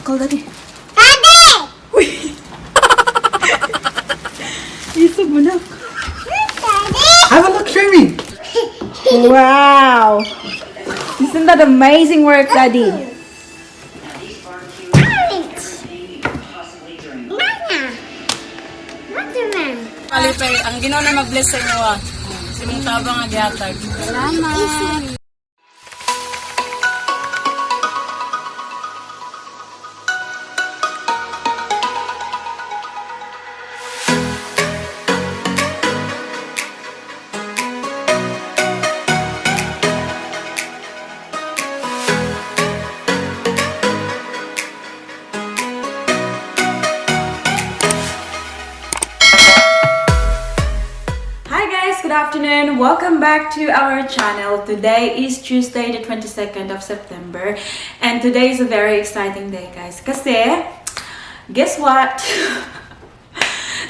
Call Daddy. Daddy! Uy! Isog mo na. Daddy! Have a look, show me. Wow! Isn't that amazing work, Daddy? Kalipay, ang Ginoo na mag-bless sa inyo ah. Simong tabang nga gihatag. Salamat. Good afternoon, welcome back to our channel. Today is Tuesday the 22nd of September and today is a very exciting day, guys, kasi guess what?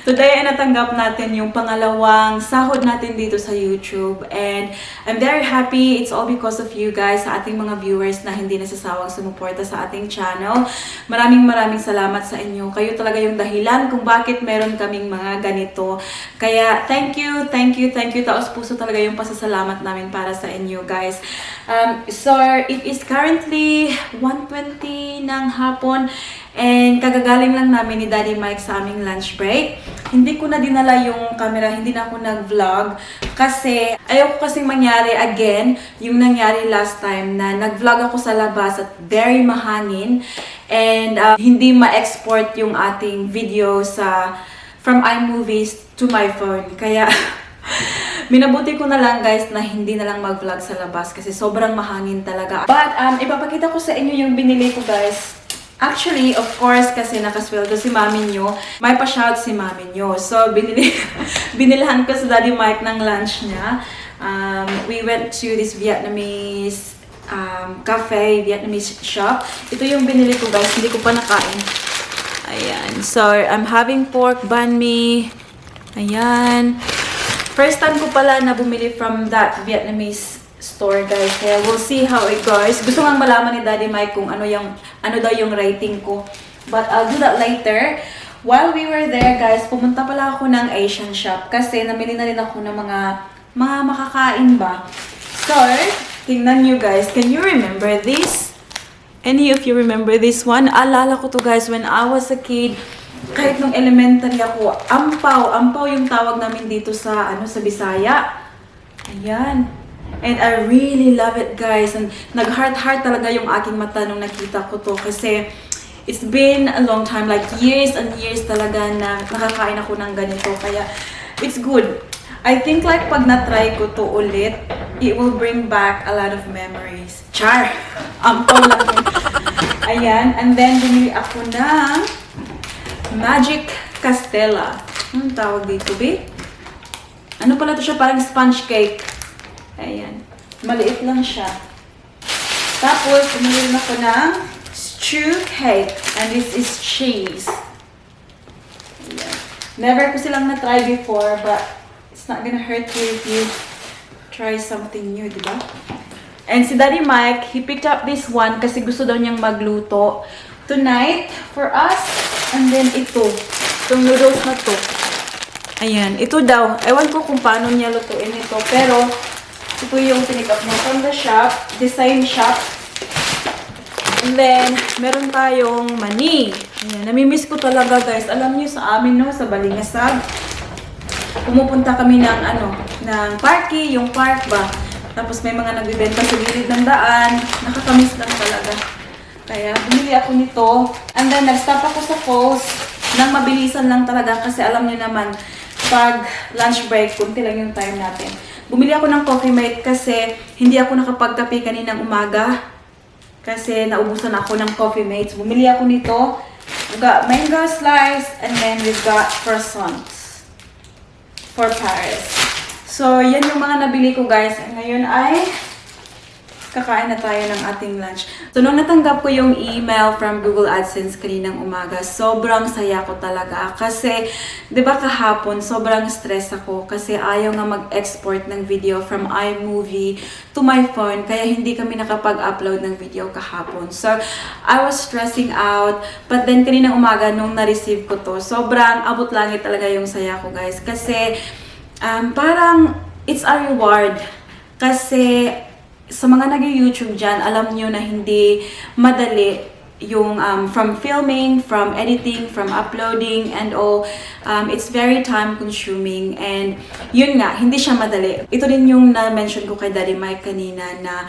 Today ay natanggap natin yung pangalawang sahod natin dito sa YouTube and I'm very happy. It's all because of you guys, sa ating mga viewers na hindi nasasawang sumuporta sa ating channel. Maraming salamat sa inyo. Kayo talaga yung dahilan kung bakit meron kaming mga ganito. Kaya thank you. Taos puso talaga yung pasasalamat namin para sa inyo, guys. So it is currently 1:20 ng hapon and kagagaling lang namin ni Daddy Mike sa aming lunch break. Hindi ko na dinala yung camera, hindi na ako nag-vlog kasi ayaw ko kasing mangyari again yung nangyari last time na nag-vlog ako sa labas at very mahangin and hindi ma-export yung ating video from Imovie to my phone. Kaya minabuti ko na lang, guys, na hindi na lang mag-vlog sa labas kasi sobrang mahangin talaga. But ipapakita ko sa inyo yung binili ko, guys. Actually, of course, kasi nakasweldo si mami nyo, may pa-shout si mami nyo. So, binilhan ko sa Daddy Mike ng lunch niya. We went to this Vietnamese cafe, Vietnamese shop. Ito yung binili ko, guys. Hindi ko pa nakain. Ayan. So, I'm having pork banh mi. Ayan. First time ko pala na bumili from that Vietnamese store, guys. Kaya we'll see how it goes. Gusto nga malaman ni Daddy Mike kung ano daw yung rating ko. But I'll do that later. While we were there, guys, pumunta pala ako ng Asian shop kasi namili na rin ako ng mga makakain ba. So, tingnan nyo, guys. Can you remember this? Any of you remember this one? Alala ko to, guys, when I was a kid. Kahit nung elementary ako, ampaw yung tawag namin dito sa Bisaya. Ayan. And I really love it, guys. And nag-heart talaga yung aking mata nung nakita ko to. Kasi it's been a long time, like years and years talaga na nakakain ako ng ganito. Kaya it's good. I think like pag na-try ko to ulit, it will bring back a lot of memories. Char! Ampaw lang yun. Ayan. And then bumili ako ng Magic Castella. Anong tawag dito, be? Ano pala to siya? Parang sponge cake. Ayan. Maliit lang siya. Tapos, bumili rin ako ng stew cake. And this is cheese. Ayan. Never ko silang na-try before, but it's not gonna hurt you if you try something new, diba? And si Daddy Mike, he picked up this one kasi gusto daw niyang magluto tonight for us. And then ito. Itong noodles na to. Ayan. Ito daw. Ewan ko kung paano niya lutuin ito. Pero, ito yung pinick up niya from the shop. The same shop. And then, meron tayong mani. Ayan. Namimiss ko talaga, guys. Alam niyo sa amin, no? Sa Balingasag. Pumupunta kami ng, ng parky. Yung park ba? Tapos may mga nagbibenta sa gilid ng daan. Nakakamiss lang talaga. Kaya, bumili ako nito. And then, nag-stop ako sa Coles. Nang mabilisan lang talaga. Kasi alam niyo naman, pag lunch break, kunti lang yung time natin. Bumili ako ng Coffee Mate kasi hindi ako nakapagkape kaninang umaga. Kasi naubusan ako ng Coffee Mates. Bumili ako nito. We've got mango slice and then we've got croissants for Paris. So, yan yung mga nabili ko, guys. And ngayon ay kakain na tayo ng ating lunch. So, nung natanggap ko yung email from Google AdSense kaninang umaga, sobrang saya ko talaga. Kasi, di ba kahapon, sobrang stress ako kasi ayaw nga mag-export ng video from Imovie to my phone. Kaya hindi kami nakapag-upload ng video kahapon. So, I was stressing out. But then, kaninang umaga, nung na-receive ko to, sobrang abot langit talaga yung saya ko, guys. Kasi, parang, it's a reward. Kasi, sa mga nag-YouTube dyan, alam nyo na hindi madali yung from filming, from editing, from uploading, and all. It's very time-consuming. And yun nga, hindi siya madali. Ito din yung na-mention ko kay Daddy Mike kanina na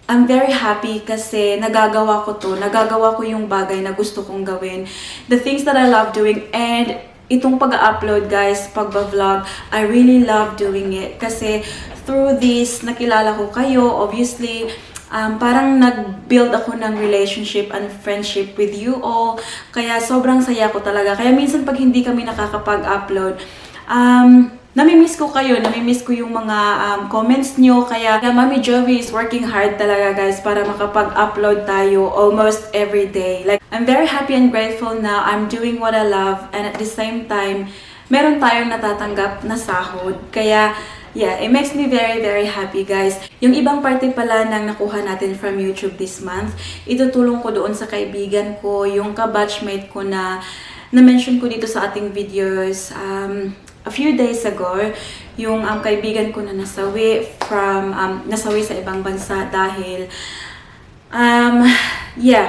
I'm very happy kasi nagagawa ko to. Nagagawa ko yung bagay na gusto kong gawin. The things that I love doing. And itong pag-upload, guys, pag-vlog, I really love doing it. Kasi through this, nakilala ko kayo, obviously, parang nag-build ako ng relationship and friendship with you all. Kaya sobrang saya ko talaga. Kaya minsan pag hindi kami nakakapag-upload, namimiss ko kayo, namimiss ko yung mga comments nyo. Kaya Mami Jovey is working hard talaga, guys, para makapag-upload tayo almost every day. Like, I'm very happy and grateful na I'm doing what I love, and at the same time, meron tayong natatanggap na sahod. Kaya, yeah, it makes me very, very happy, guys. Yung ibang parte pala ng nakuha natin from YouTube this month, itutulong ko doon sa kaibigan ko, yung ka-batchmate ko na na-mention ko dito sa ating videos a few days ago, yung kaibigan ko na nasawi sa ibang bansa dahil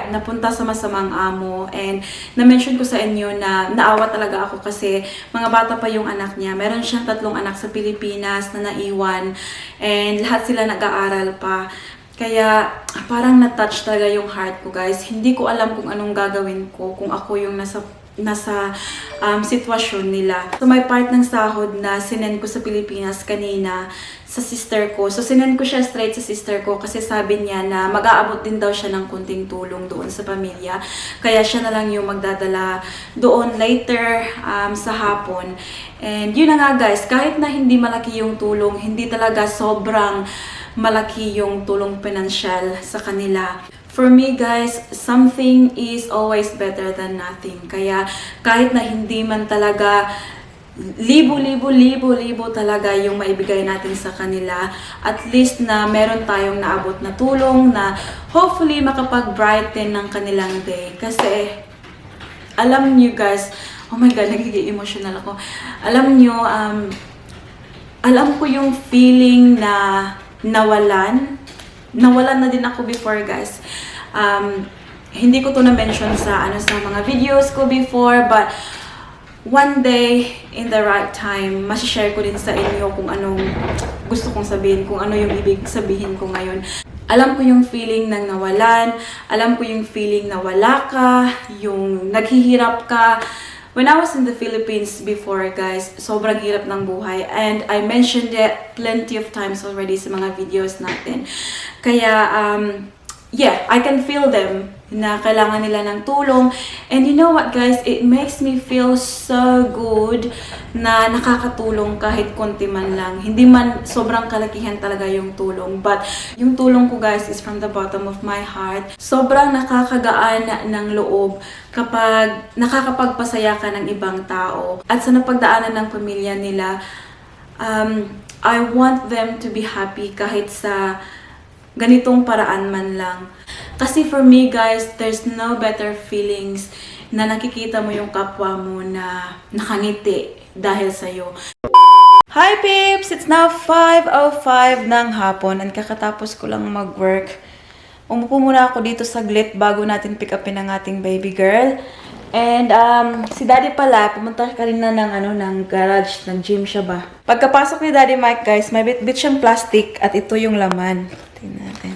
napunta sa masamang amo. And na-mention ko sa inyo na naawa talaga ako kasi mga bata pa yung anak niya. Meron siyang 3 anak sa Pilipinas na naiwan, and lahat sila nag-aaral pa. Kaya parang na-touch talaga yung heart ko, guys. Hindi ko alam kung anong gagawin ko kung ako yung nasa sitwasyon nila. So, may part ng sahod na sinend ko sa Pilipinas kanina sa sister ko. So, sinend ko siya straight sa sister ko kasi sabi niya na mag-aabot din daw siya ng kunting tulong doon sa pamilya. Kaya siya na lang yung magdadala doon later sa hapon. And yun na nga, guys, kahit na hindi malaki yung tulong, hindi talaga sobrang malaki yung tulong pinansyal sa kanila. For me, guys, something is always better than nothing. Kaya kahit na hindi man talaga libo talaga yung maibigay natin sa kanila, at least na meron tayong naabot na tulong na hopefully makapag-brighten ng kanilang day. Kasi alam niyo, guys, oh my God, nagiging emotional ako. Alam niyo, alam ko yung feeling na nawalan na din ako before, guys. Hindi ko to na-mention sa mga videos ko before, but one day, in the right time, masishare ko din sa inyo kung anong gusto kong sabihin, kung ano yung ibig sabihin ko ngayon. Alam ko yung feeling ng nawalan, alam ko yung feeling na wala ka, yung naghihirap ka. When I was in the Philippines before, guys, sobrang hirap ng buhay. And I mentioned it plenty of times already sa mga videos natin. Kaya, I can feel them na kailangan nila ng tulong. And you know what, guys? It makes me feel so good na nakakatulong kahit konti man lang. Hindi man sobrang kalakihan talaga yung tulong. But yung tulong ko, guys, is from the bottom of my heart. Sobrang nakakagaan ng loob kapag nakakapagpasaya ka ng ibang tao. At sa napagdaanan ng pamilya nila, I want them to be happy kahit sa ganitong paraan man lang. Kasi for me, guys, there's no better feelings na nakikita mo yung kapwa mo na nakangiti dahil sa'yo. Hi, peeps! It's now 5:05 ng hapon and kakatapos ko lang mag-work. Umupo muna ako dito saglit bago natin pick upin ang ating baby girl. And si Daddy pala, pumunta ka rin na ng garage, nag-gym siya ba? Pagkapasok ni Daddy Mike, guys, may bit siyang plastic at ito yung laman. Tingnan natin.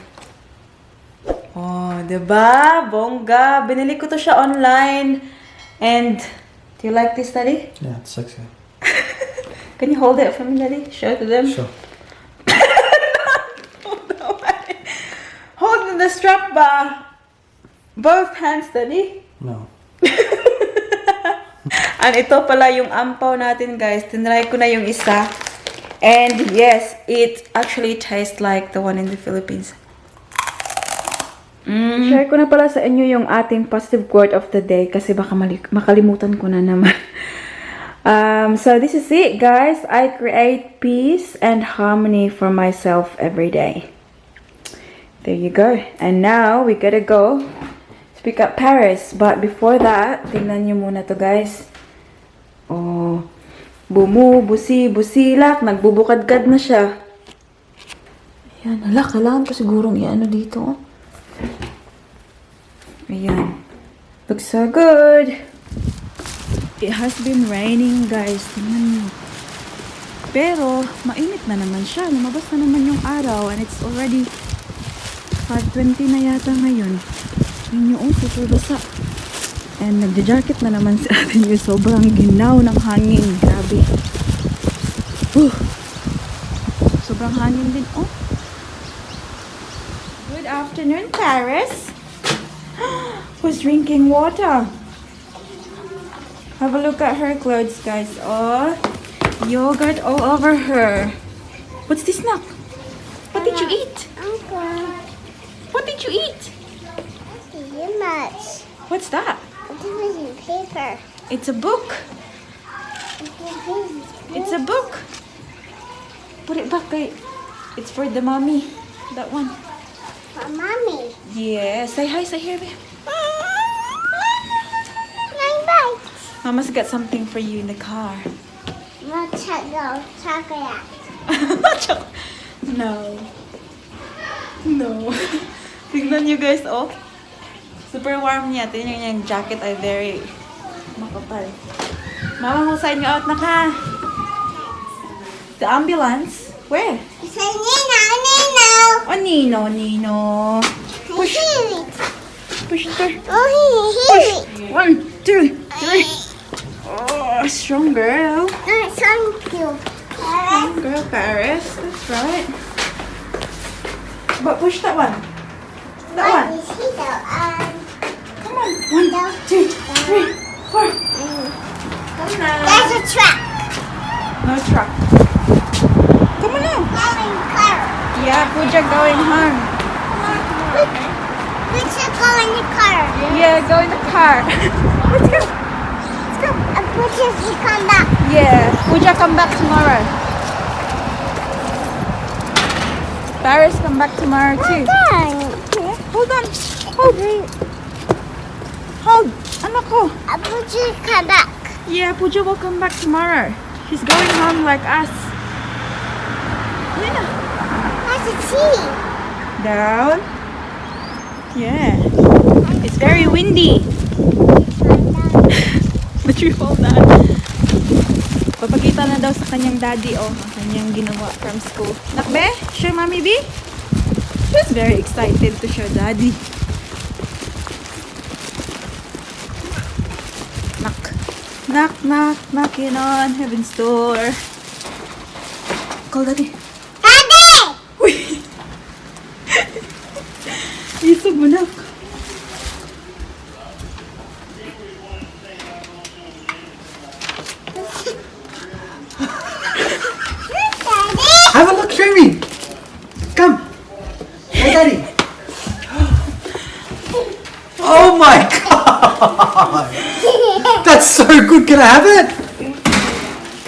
Oh, diba? Bongga. Binili ko to siya online. And, do you like this, Daddy? Yeah, it's sexy. Can you hold it for me, Daddy? Show it to them. Sure. Hold the strap ba? Both hands, Daddy. No. And ito pala yung ampaw natin, guys. Tinry ko na yung isa. And yes, it actually tastes like the one in the Philippines. Share ko na pala sa inyo yung ating positive quote of the day kasi baka makalimutan ko na naman. So this is it, guys. I create peace and harmony for myself every day. There you go. And now we gotta go pick up Paris. But before that, tingnan nyo muna to, guys. Oh, busilak, nagbubukadkad na siya. Ayan, hala, kailangan ko sigurong i-ano dito. Ayan. Looks so good. It has been raining, guys. Tingnan nyo. Pero, mainit na naman siya. Lumabas na naman yung araw. And it's already 5:20 na yata ngayon. Yun yung tutulasa. And nagja-jacket na naman si atin yung sobrang ginaw ng hangin. Grabe. Sobrang hangin din. Oh. Good afternoon, Paris. Who's drinking water? Have a look at her clothes, guys. Oh, yogurt all over her. What's this snack? What did you eat? Uncle. What did you eat? You much. What's that? It's paper. It's a book. It's a book. Put it back. It's for the mommy. That one. For mommy. Yeah. Say hi. Say here, babe. Nine bites. Mama's got something for you in the car. Chocolate. No. No. Tignan nyo, guys, oh. Super warm niya. Tignan nyo yung jacket ay very makapal. Mama, husay nyo out na ka. The ambulance? Where? Say Nino. Oh, Nino. Push. Push it there. Oh, Push. 1, 2, 3. Oh, strong girl. Thank you. Strong girl, Paris. That's right. But push that one. That one. Come on. 1, 2, 3, 4. Come on. There's a truck. No truck. Come on now. Going car. Yeah, Pooja going home. We should go in the car. Yeah, go in the car. Let's go. Let's go. We should come back. Yeah, Pooja come back tomorrow. Paris come back tomorrow too. Hold on. Hold. Anak ko. We should come back. Yeah, Pooja will come back tomorrow. She's going home like us. Yeah. That's a tree. Down. Yeah. It's very windy. The tree fall down. Papakita na daw sa kanyang daddy, oh, ang kanyang ginawa from school. Nakbe? Show Mommy B? She's very excited to show daddy. Knocking on heaven's door. Call daddy. Daddy! Uy! Isog mo na. Daddy! Have a look, Jovey. Come. Hey, Daddy. Oh my God. That's so good. Can I have it?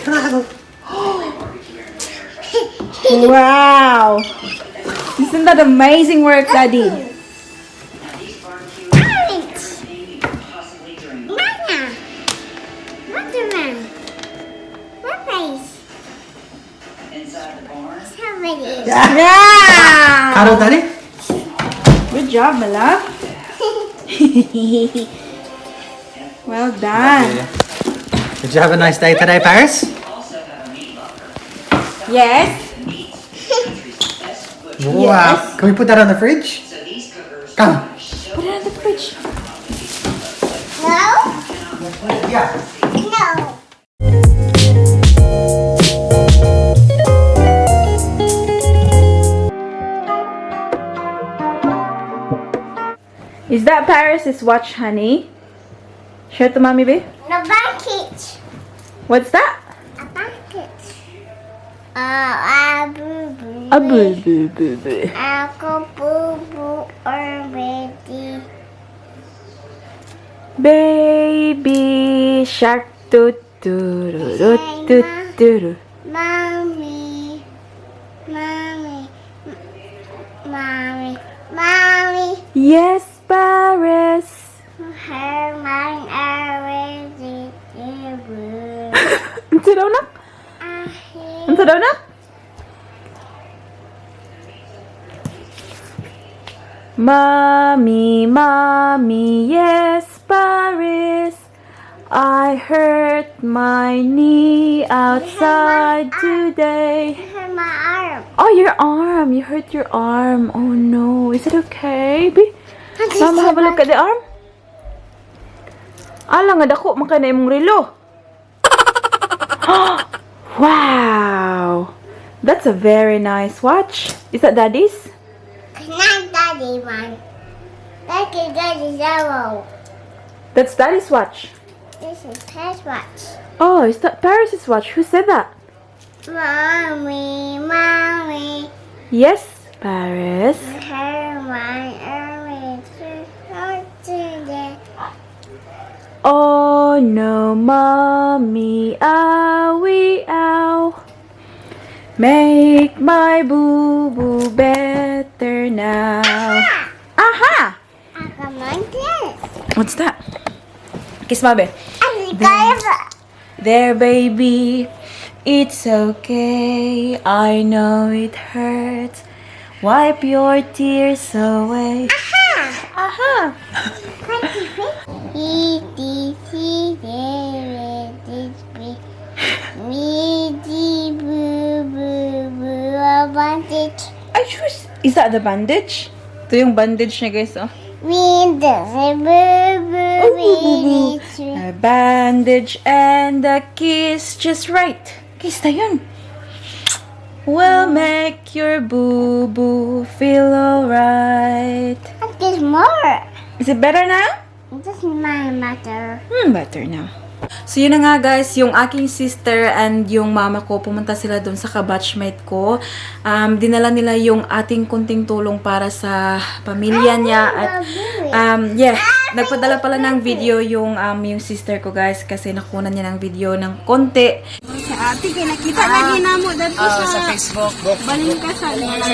Can I have it? Wow! Isn't that amazing work, Daddy? Orange. Banana. Watermelon. What face? Strawberry. Yeah! Carrot, Daddy? Good job, my love. Well done. Did you have a nice day today, Paris? Yes? Wow. Can we put that on the fridge? Come. Put it in the fridge. No? Yeah. No. Is that Paris's watch, honey? Show it to Mommy, babe. No package. What's that? A package. Boo. Abu. Ako boo already. Baby shark toot toot toot toot. Mommy. Yes, Paris. Herman already. Unsa daw nak? Unsa daw nak? Mommy, yes, Paris. I hurt my knee outside today. My arm. Oh, your arm. You hurt your arm. Oh no. Is it okay, baby? Mama, have a look at the arm. Ala nga dako man kana imong relo. Wow. That's a very nice watch. Is that daddy's? Not daddy one. That is daddy's arrow. That's daddy's watch. This is Pat's watch. Oh, is that Paris's watch? Who said that? Mommy. Yes, Paris. Herman already. Today. Oh no, mommy, owie, ow. Make my boo-boo better now. Aha! Come on, this. What's that? Kiss mommy. There. There, baby. It's okay. I know it hurts. Wipe your tears away. Aha! Ay, shoes. Is that the bandage? Ito yung bandage niya, guys, oh. A bandage and a kiss just right. Kiss na yun. Will make your boo-boo feel alright. There's more. Is it better now? This is my mother. Better now. So, yun na nga guys, yung aking sister and yung mama ko, pumunta sila doon sa kabatchmate ko. Dinala nila yung ating kunting tulong para sa pamilya niya. At, yeah, nagpadala pala ng video yung sister ko guys, kasi nakunan niya ng video ng konti. Sa ate, kinakita lagi na mo dito sa Facebook. baling ka sa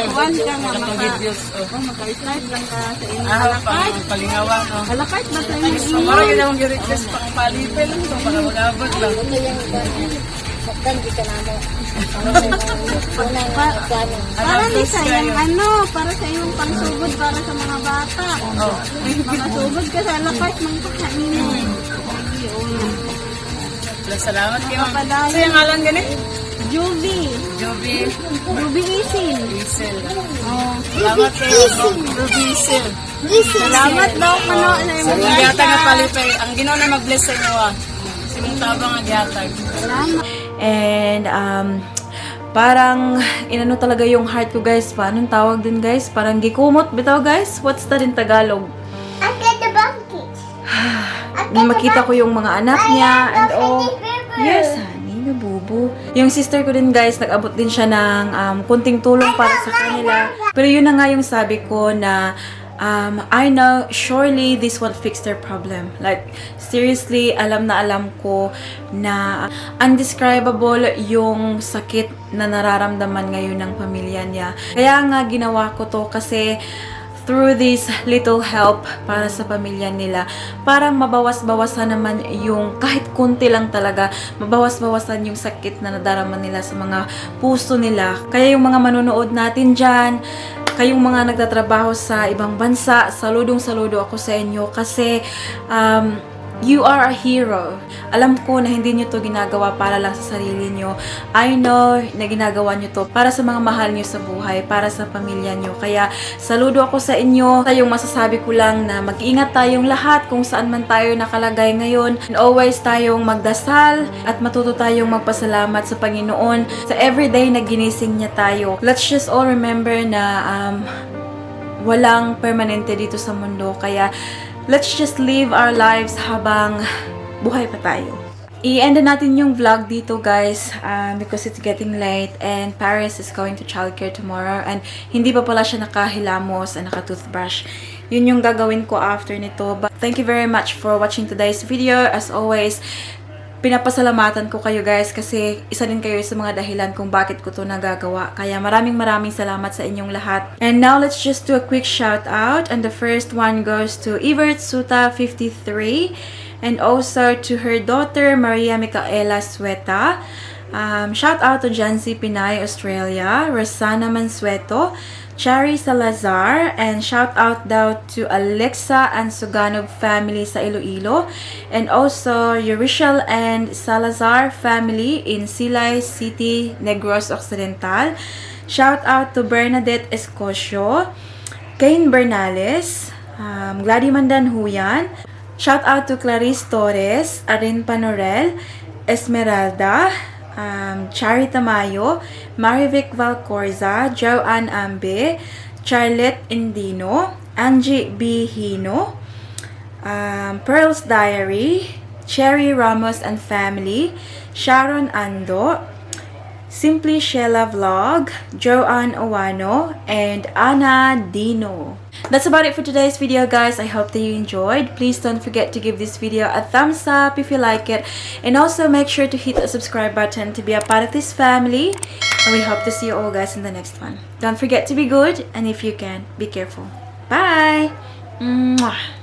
kuwan ka nga videos. maka-start lang ka sa inyong alakay. Palingawang. Alakay ba tayo ng Parang yun ang request pang palipin. Para magabot lang. Para di sayang para sa iyong pangsugod para sa mga bata. Makasugod ka sa alakay, mangkakainin. Salamat kayo. Mapadayon. Sa'yo nga lang ganit? Jovey Esin. Diesel. Salamat kayo. Jovey Esin. Salamat daw mano na Sa mga giyatag na palipay. Ang Ginoo na mag-bless sa inyo. Simong tabang ang giyatag. Salamat. And, parang, inano talaga yung heart ko guys. Paano tawag din guys? Parang gikumot bitaw guys. What's that in Tagalog? I get the blanket. Nung makita ko yung mga anak niya and all. Yes, honey, nabubo. Yung sister ko din guys, nag-abot din siya ng kunting tulong para sa kanila. Pero yun na nga yung sabi ko na I know surely this won't fix their problem. Like, seriously, alam na alam ko na undescribable yung sakit na nararamdaman ngayon ng pamilya niya. Kaya nga ginawa ko to kasi through this little help para sa pamilya nila, parang mabawas-bawasan naman yung kahit konti lang talaga, mabawas-bawasan yung sakit na nadarama nila sa mga puso nila. Kaya yung mga manunood natin dyan, kayong mga nagtatrabaho sa ibang bansa, saludong-saludo ako sa inyo kasi you are a hero. Alam ko na hindi nyo to ginagawa para lang sa sarili nyo. I know na ginagawa nyo to para sa mga mahal nyo sa buhay, para sa pamilya nyo. Kaya saludo ako sa inyo. Tayong masasabi ko lang na mag-ingat tayong lahat kung saan man tayo nakalagay ngayon. And always tayong magdasal at matuto tayong magpasalamat sa Panginoon sa everyday na ginising niya tayo. Let's just all remember na walang permanente dito sa mundo. Kaya let's just live our lives habang buhay pa tayo. i-end na natin yung vlog dito guys because it's getting late and Paris is going to childcare tomorrow and hindi pa pala siya nakahilamos and naka-toothbrush. Yun yung gagawin ko after nito. But thank you very much for watching today's video. As always, pinapasalamatan ko kayo guys kasi isa din kayo sa mga dahilan kung bakit ko to nagagawa. Kaya maraming salamat sa inyong lahat. And now let's just do a quick shout out. And the first one goes to Evert Suta 53 and also to her daughter Maria Micaela Sueta. Shout out to Jancy Pinay, Australia, Rosana Mansueto, Chari Salazar, and shout out daw to Alexa and Suganov family sa Iloilo, and also Eurishal and Salazar family in Silay City, Negros Occidental. Shout out to Bernadette Escosio, Kane Bernales, Gladys Mandanhuyan. Shout out to Clarice Torres, Arin Panorel, Esmeralda, Chari Tamayo, Marivic Valcorza, Joanne Ambe, Charlotte Indino, Angie B. Hino, Pearl's Diary, Cherry Ramos and family, Sharon Ando, Simply Sheila Vlog, Joanne Owano, and Ana Dino. That's about it for today's video guys. I hope that you enjoyed. Please don't forget to give this video a thumbs up if you like it. And also make sure to hit the subscribe button to be a part of this family. And we hope to see you all guys in the next one. Don't forget to be good. And if you can, be careful. Bye! Mwah.